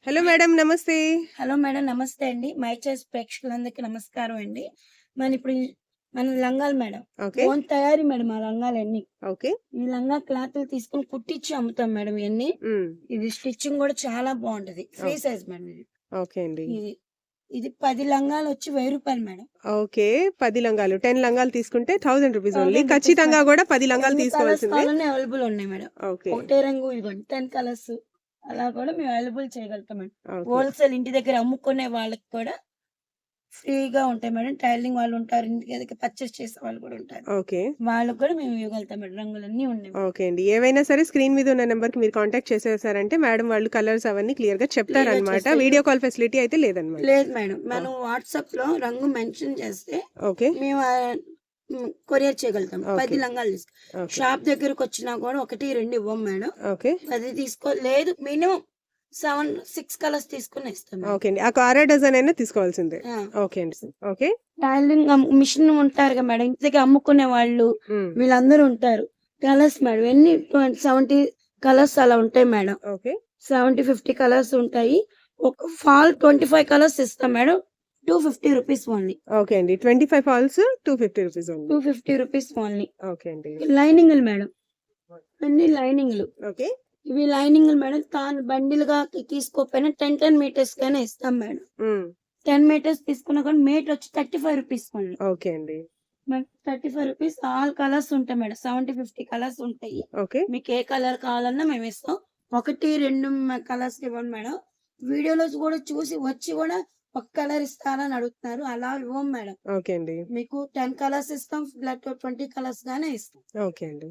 Hello madam నమస్తే. Hello madam నమస్తే అండి. మై చాయిస్ ప్రేక్షకులందరికీ నమస్కారం అండి. ఇప్పుడు మన లంగాలు మేడం. ఓకే. ఓన్ తయారీ మేడం మా లంగాలన్నీ. ఓకే. ఈ లంగా క్లాతులు తీసుకొని కుట్టించి అమ్ముతాం మేడం ఇయన్నీ. హ్మ్. ఇది స్టిచ్చింగ్ కూడా చాలా బాగుంటది. ఫ్రీ ఓహ్! సైజ్ మేడం ఇది. ఓకే అండి. ఇది ఇది 10 లంగాలు వచ్చి రూ. 1000 మేడం. ఓకే. 10 లంగాలు 10 లంగాలు తీసుకుంటే రూ. 1000 ఓన్లీ. 1000 రూపీస్ ఖచ్చితంగా మేడం. గూడా 10 లంగాలు ఎన్ని కలర్స్ తీసుకోవాల్సిందే. కావాలన్నా అవైలబుల్ ఉన్నాయి మేడం. ఓకే. ఒకటే రంగు ఇదిగోండి 10 కలర్స్ అలా కూడా మేము అవైలబుల్ చేయగలుగుతాం మేడం. ఓకే. హోల్‌సేల్ ఇంటి దగ్గర అమ్ముకునే వాళ్ళకి కూడా ఫ్రీగా ఉంటాయి మేడం. టైలరింగ్ వాళ్ళు ఉంటారు. ఇంటి దగ్గర పర్చేస్ చేసే వాళ్ళు కూడా ఉంటారు. ఓకే. వాళ్ళకి కూడా మేము ఇవ్వగలుగుతాం మేడం. రంగులన్నీ ఉన్నాయి మేడం. ఓకే అండి. ఏవైనా సరే స్క్రీన్ మీద ఉన్న నంబర్‌కి మీరు కాంటాక్ట్ చేసేసారంటే మేడం వాళ్ళు కలర్స్ అవన్నీ క్లియర్‌గా క్లియర్‌గా చెప్తారనమాట. చేస్తారు. వీడియో కాల్ ఫెసిలిటీ అయితే లేదనమాట. లేదు మేడం. ఓహ్! మనం వాట్సాప్‌లో రంగు మెన్షన్ చేస్తే ఓకే. మేము కొరియర్ చేయగలుగుతాం. ఓకే. 10 లంగాలు ఓకే. షాప్ దగ్గరకొచ్చినా కూడా 1, 2 ఇవ్వం మేడం. ఓకే. 10 లేదు మినిమమ్ 6 కలర్స్ తీసుకొని ఇస్తాం మేడం. ఓకే అండి. ఆ అర డజన్ అయినా తీసుకోవాల్సిందే. ఆ! ఓకే అండి. ఓకే. టైలరింగ్ మిషన్ ఉంటారుగా మేడం. ఇంటి దగ్గర అమ్ముకునే వాళ్ళు హ్మ్. వీళ్ళందరూ ఉంటారు. కలర్స్ మేడం ఎన్ని 70 కలర్స్ అలా ఉంటాయి మేడం. ఓకే. 70, 50 కలర్స్ ఉంటాయి. ఒక ఫాల్ 25 కలర్స్ ఇస్తాం మేడం. రూ. 250 ఓన్లీ. ఓకే అండి. 25 ఫాల్స్ రూ. 250 ఓన్లీ. రూ. 250 ఓన్లీ. ఓకే అండి. లైనింగులు మేడం. అన్ని లైనింగులు. ఓకే. ఇవి లైనింగులు మేడం. బండిలుగా తీసుకోకపోయినా 10 మీటర్స్ కైనా ఇస్తాం మేడం. హ్మ్. 10 మీటర్స్ తీసుకున్నా కూడా మీటర్ వచ్చి రూ. 35 ఓన్లీ. ఓకే అండి. మనకి రూ. 35 ఆల్ కలర్స్ ఉంటాయి మేడం. 70, 50 కలర్స్ ఉంటాయి. ఓకే. మీకు ఏ కలర్ కావాలన్నా మేమిస్తాం. 1, 2 కలర్స్ ఇవ్వం మేడం. వీడియోలో కూడా చూసి వచ్చి కూడా ఒక కలర్ ఇస్తారా అని అడుగుతున్నారు. అలా ఇవ్వం మేడం. ఓకే అండి. మీకు 10 కలర్స్ ఇస్తాం. 20 కలర్స్ గానే ఇస్తాం. ఓకే అండి.